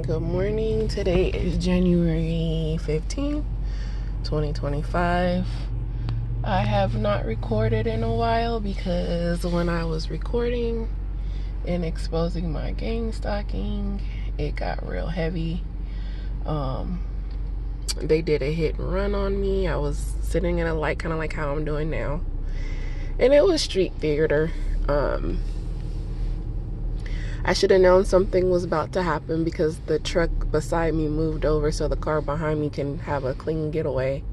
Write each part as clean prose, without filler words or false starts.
Good morning. Today is January 15th, 2025. I have not recorded in a while because when I was recording and exposing my gang stalking, it got real heavy. They did a hit and run on me. I was sitting in a light, kind of like how I'm doing now. And it was street theater. I should have known something was about to happen because the truck beside me moved over so the car behind me can have a clean getaway.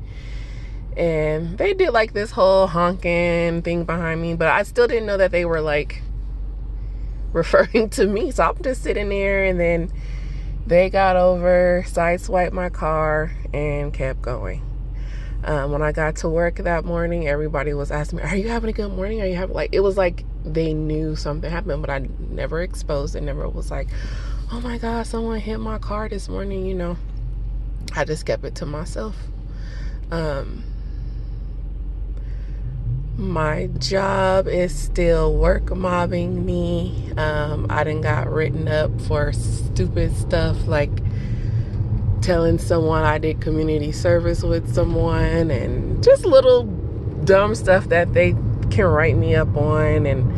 And they did like this whole honking thing behind me, but I still didn't know that they were like referring to me. So I'm just sitting there, and then they got over, sideswiped my car, and kept going. When I got to work that morning, everybody was asking me, "Are you having a good morning? Are you having," like, it was like they knew something happened, but I never exposed it. Never was like, "Oh my God, someone hit my car this morning," you know. I just kept it to myself. My job is still work mobbing me. I done got written up for stupid stuff like telling someone I did community service with someone, and just little dumb stuff that they can write me up on, and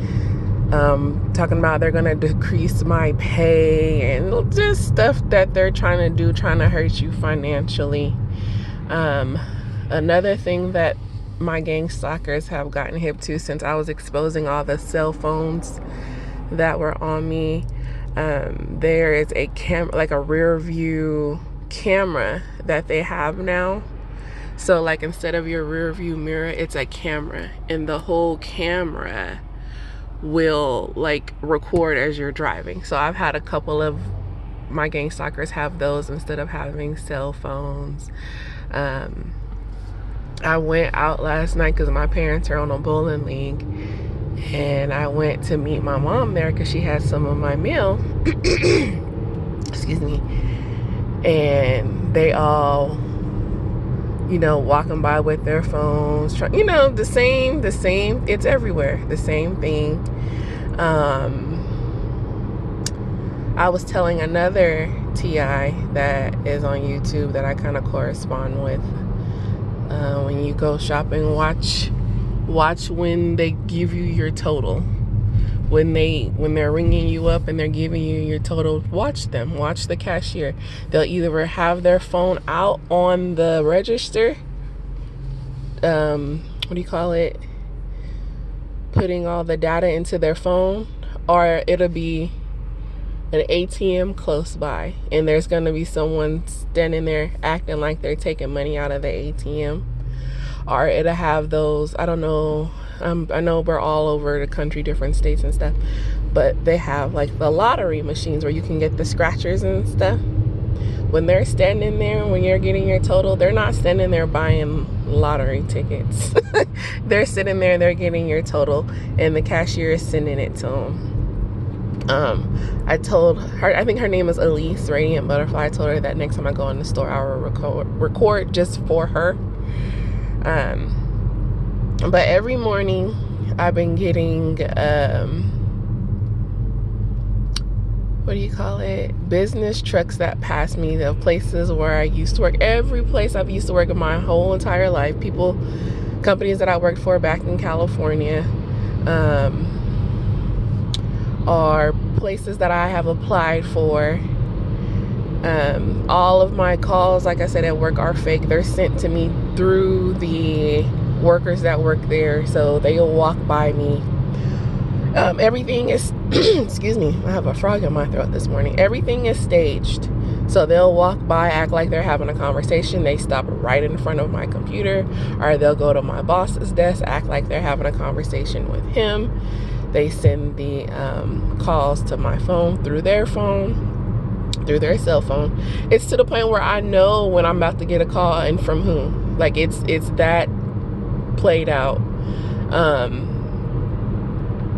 talking about they're gonna decrease my pay, and just stuff that they're trying to do, trying to hurt you financially. Another thing that my gang stalkers have gotten hip to since I was exposing all the cell phones that were on me, there is a like a rear view camera that they have now. So like, instead of your rear view mirror, it's a camera, and the whole camera will like record as you're driving. So I've had a couple of my gang stalkers have those instead of having cell phones. I went out last night because my parents are on a bowling league, and I went to meet my mom there because she had some of my mail. Excuse me. And they all, you know, walking by with their phones, you know, the same, it's everywhere, the same thing. I was telling another TI that is on YouTube that I kind of correspond with, when you go shopping, watch when they give you your total. When they're ringing you up and they're giving you your total, watch the cashier. They'll either have their phone out on the register, what do you call it, putting all the data into their phone, or it'll be an ATM close by, and there's going to be someone standing there acting like they're taking money out of the ATM. Or it'll have those, I don't know, I know we're all over the country, different states and stuff, but they have like the lottery machines where you can get the scratchers and stuff. When they're standing there, when you're getting your total, they're not standing there buying lottery tickets. They're sitting there, they're getting your total, and the cashier is sending it to them. I told her, I think her name is Elise, Radiant Butterfly. I told her that next time I go in the store, I will record just for her. But every morning I've been getting, what do you call it? Business trucks that pass me, the places where I used to work. Every place I've used to work in my whole entire life. Companies that I worked for back in California, are places that I have applied for. All of my calls, like I said, at work are fake. They're sent to me through the workers that work there, so they'll walk by me. Everything is excuse me, I have a frog in my throat this morning. Everything is staged, so they'll walk by, act like they're having a conversation. They stop right in front of my computer, or they'll go to my boss's desk, act like they're having a conversation with him. They send the calls to my phone through their cell phone. It's to the point where I know when I'm about to get a call and from whom. Like, it's that played out.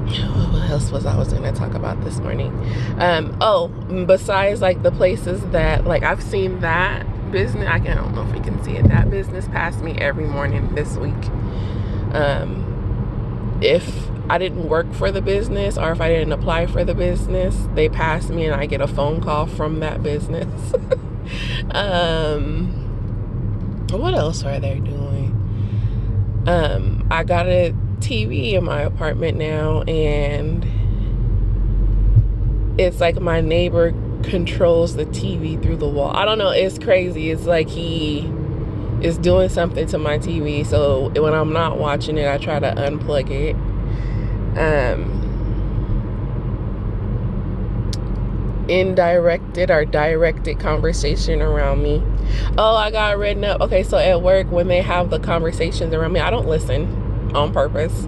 What else was I going to talk about this morning? Besides like the places that, like, I've seen that business, I don't know if you can see it, that business passed me every morning this week. If I didn't work for the business, or if I didn't apply for the business, they pass me and I get a phone call from that business. What else are they doing? I got a TV in my apartment now, and it's like my neighbor controls the TV through the wall. I don't know, it's crazy. It's like he is doing something to my TV, so when I'm not watching it, I try to unplug it. Indirected or directed conversation around me. Oh, I got written up. Okay, so at work, when they have the conversations around me, I don't listen on purpose.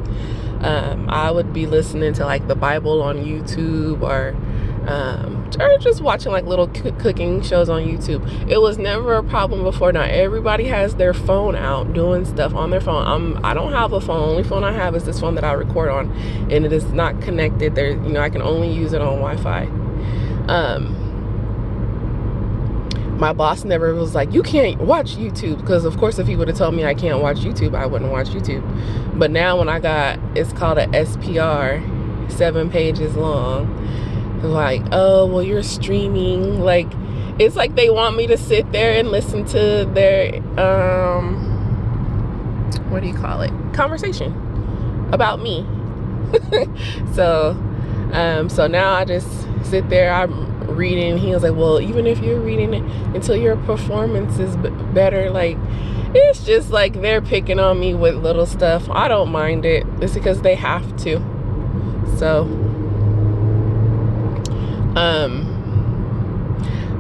I would be listening to like the Bible on YouTube, or just watching like little cooking shows on YouTube. It was never a problem before. Now everybody has their phone out doing stuff on their phone. I don't have a phone. Only phone I have is this phone that I record on, and it is not connected. There, I can only use it on Wi-Fi. My boss never was like, you can't watch YouTube, because of course if he would have told me I can't watch YouTube, I wouldn't watch YouTube. But now when I got, it's called a SPR, 7 pages long, like, oh, well, you're streaming. Like, it's like they want me to sit there and listen to their what do you call it, conversation about me. So now I just sit there, I'm reading. He was like, well, even if you're reading it until your performance is better, like, it's just like they're picking on me with little stuff. I don't mind it. It's because they have to. So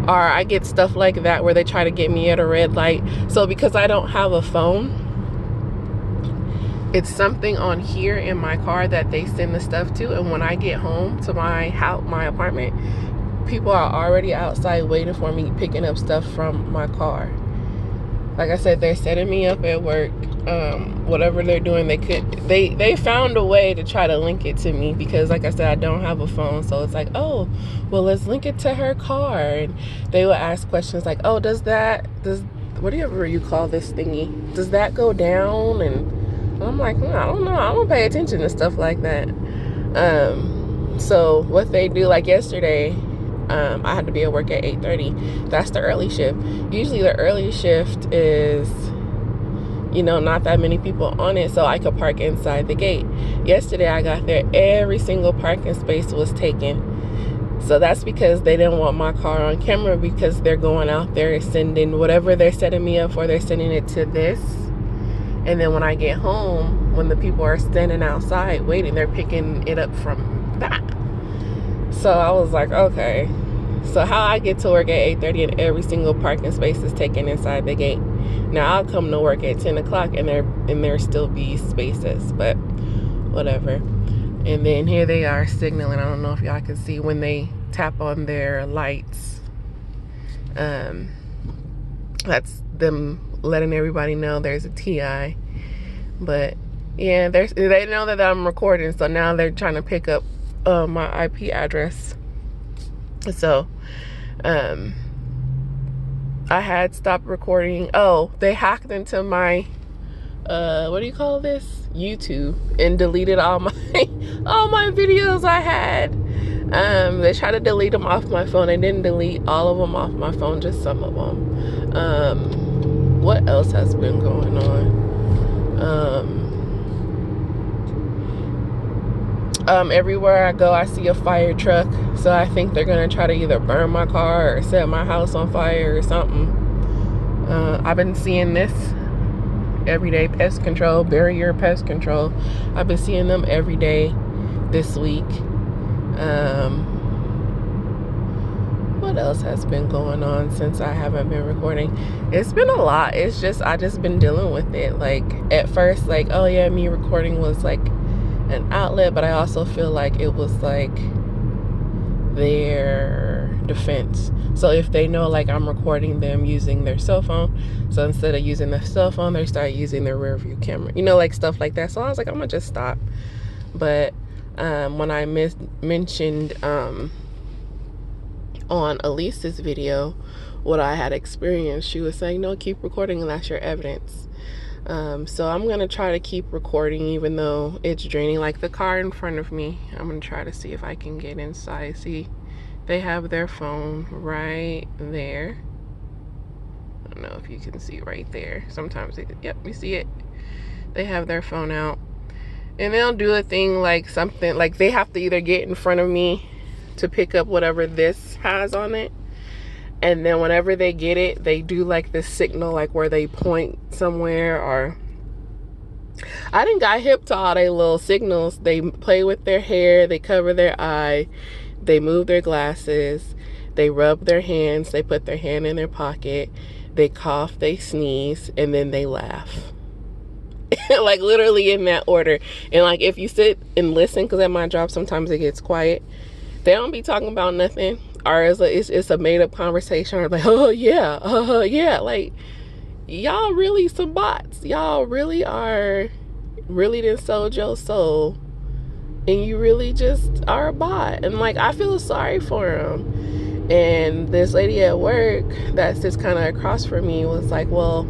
or I get stuff like that where they try to get me at a red light. So because I don't have a phone, it's something on here in my car that they send the stuff to, and when I get home to my house, my apartment, people are already outside waiting for me, picking up stuff from my car. Like I said, they're setting me up at work. Whatever they're doing, they found a way to try to link it to me, because like I said, I don't have a phone. So it's like, oh, well, let's link it to her car. And they will ask questions like, oh, does whatever you call this thingy, does that go down? And I'm like, I don't know, I don't pay attention to stuff like that. So what they do, like yesterday, I had to be at work at 8:30. That's the early shift. Usually the early shift is, not that many people on it, so I could park inside the gate. Yesterday I got there, every single parking space was taken. So that's because they didn't want my car on camera, because they're going out there sending whatever they're setting me up for, they're sending it to this. And then when I get home, when the people are standing outside waiting, they're picking it up from that. So I was like, okay. So how I get to work at 8:30 and every single parking space is taken inside the gate. Now I'll come to work at 10 o'clock and there still be spaces, but whatever. And then here they are signaling. I don't know if y'all can see when they tap on their lights. That's them letting everybody know there's a TI. But yeah, they know that I'm recording, so now they're trying to pick up my IP address. So I had stopped recording. Oh, they hacked into my what do you call this, YouTube, and deleted all my all my videos I had. They tried to delete them off my phone. They didn't delete all of them off my phone, just some of them. What else has been going on? Everywhere I go, I see a fire truck, so I think they're gonna try to either burn my car or set my house on fire or something. I've been seeing this every day. Pest control, barrier pest control. I've been seeing them every day this week. What else has been going on since I haven't been recording? It's been a lot. It's just, I just been dealing with it. Like at first, like, oh yeah, me recording was like an outlet, but I also feel like it was like their defense. So if they know like I'm recording them using their cell phone, so instead of using the cell phone, they start using their rear view camera, like stuff like that. So I was like, I'm gonna just stop. But when I mentioned on Elise's video what I had experienced, she was saying, no, keep recording, and that's your evidence. So I'm gonna try to keep recording even though it's draining. Like the car in front of me, I'm gonna try to see if I can get inside. See, they have their phone right there. I don't know if you can see right there. Sometimes yep, you see it. They have their phone out, and they'll do a thing like something like they have to either get in front of me to pick up whatever this has on it, and then whenever they get it, they do like this signal, like where they point somewhere. Or I didn't got hip to all their little signals. They play with their hair, they cover their eye, they move their glasses, they rub their hands, they put their hand in their pocket, they cough, they sneeze, and then they laugh. Like literally in that order. And like if you sit and listen, because at my job sometimes it gets quiet, they don't be talking about nothing, or it's a made up conversation, or like, oh yeah, yeah. Like, y'all really some bots. Y'all really are done sold your soul, and you really just are a bot. And like, I feel sorry for them. And this lady at work that sits kind of across from me was like, well,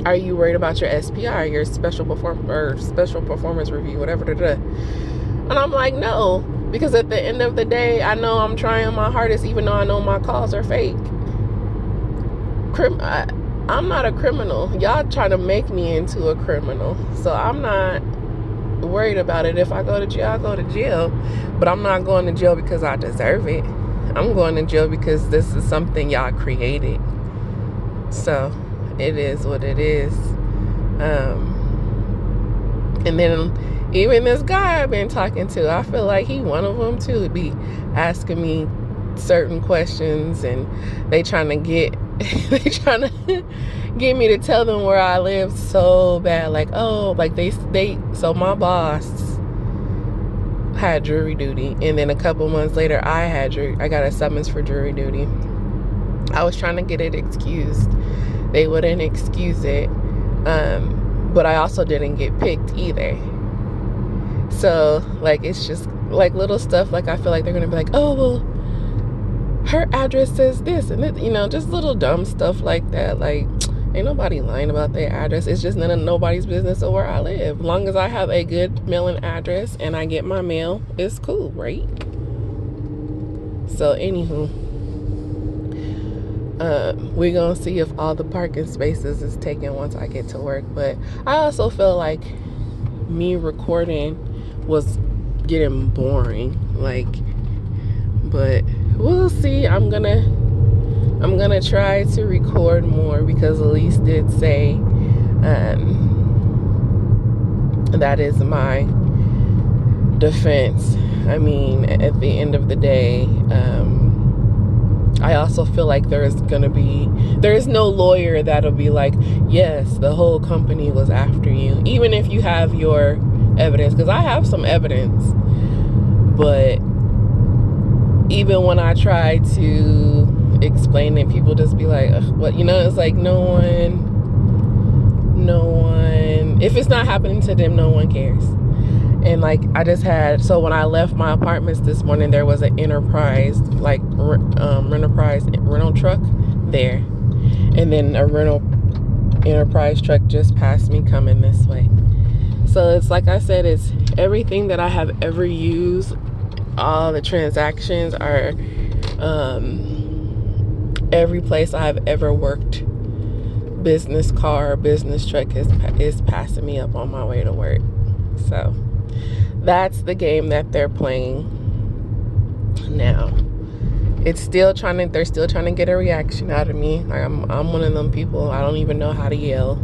are you worried about your SPR, your special performance review, whatever. And I'm like, no, because at the end of the day, I know I'm trying my hardest, even though I know my calls are fake. I'm not a criminal. Y'all trying to make me into a criminal. So I'm not worried about it. If I go to jail, I go to jail. But I'm not going to jail because I deserve it. I'm going to jail because this is something y'all created. So it is what it is. And then even this guy I've been talking to, I feel like he one of them too, be asking me certain questions, and they trying to get me to tell them where I live so bad. Like, oh, like so my boss had jury duty, and then a couple months later I got a summons for jury duty. I was trying to get it excused. They wouldn't excuse it. But I also didn't get picked either. So like, it's just like little stuff. Like I feel like they're gonna be like, oh well, her address says this and this, just little dumb stuff like that. Like, ain't nobody lying about their address. It's just none of nobody's business of where I live. As long as I have a good mailing address and I get my mail, it's cool, right? So anywho, we're gonna see if all the parking spaces is taken once I get to work. But I also feel like me recording was getting boring, like, but we'll see. I'm gonna try to record more, because Elise did say that is my defense. I mean, at the end of the day, I also feel like there is no lawyer that'll be like, yes, the whole company was after you, even if you have your evidence, because I have some evidence. But even when I try to explain it, people just be like, what, it's like no one, if it's not happening to them, no one cares. And like, so when I left my apartments this morning, there was an Enterprise, like rental truck there. And then a Enterprise truck just passed me coming this way. So it's like I said, it's everything that I have ever used. All the transactions are, every place I've ever worked, business car, business truck is passing me up on my way to work. So that's the game that they're playing now. They're still trying to get a reaction out of me. Like I'm one of them people, I don't even know how to yell.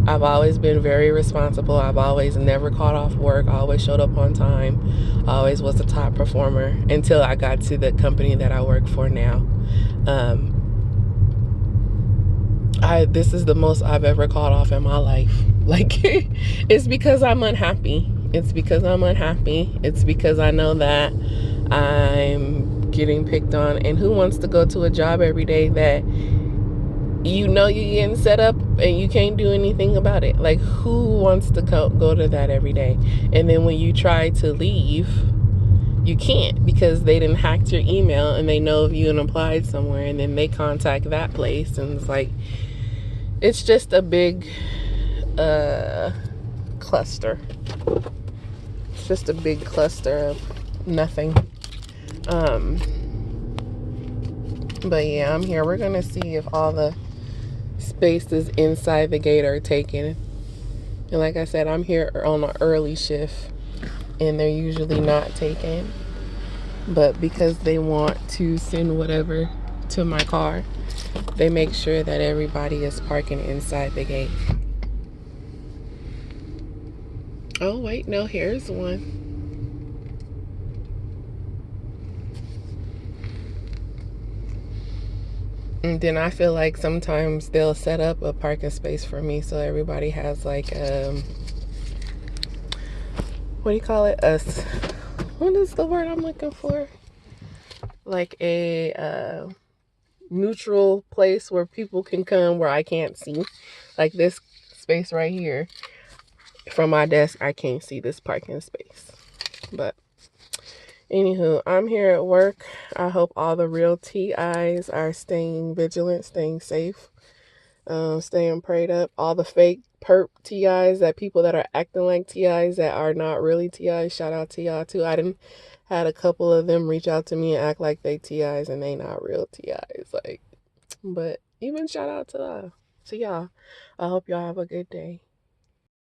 I've always been very responsible. I've always never called off work. I always showed up on time. I always was the top performer until I got to the company that I work for now. This is the most I've ever called off in my life. Like, it's because I'm unhappy. It's because I'm unhappy. It's because I know that I'm getting picked on. And who wants to go to a job every day that you're getting set up and you can't do anything about it? Like, who wants to go to that every day? And then when you try to leave, you can't, because they didn't hack your email and they know if you applied somewhere, and then they contact that place, and it's like, it's just a big cluster. It's just a big cluster of nothing. But yeah, I'm here. We're gonna see if all the spaces inside the gate are taken. And like I said, I'm here on an early shift, and they're usually not taken. But because they want to send whatever to my car, they make sure that everybody is parking inside the gate. Oh wait, no, here's one. And then I feel like sometimes they'll set up a parking space for me so everybody has like what do you call it? What is the word I'm looking for? Like a neutral place where people can come where I can't see. Like this space right here. From my desk, I can't see this parking space. But anywho, I'm here at work. I hope all the real TIs are staying vigilant, staying safe, staying prayed up. All the fake perp TIs, that people that are acting like TIs that are not really TIs, shout out to y'all too. I didn't had a couple of them reach out to me and act like they TIs and they not real TIs. Like, but even shout out to y'all. I hope y'all have a good day.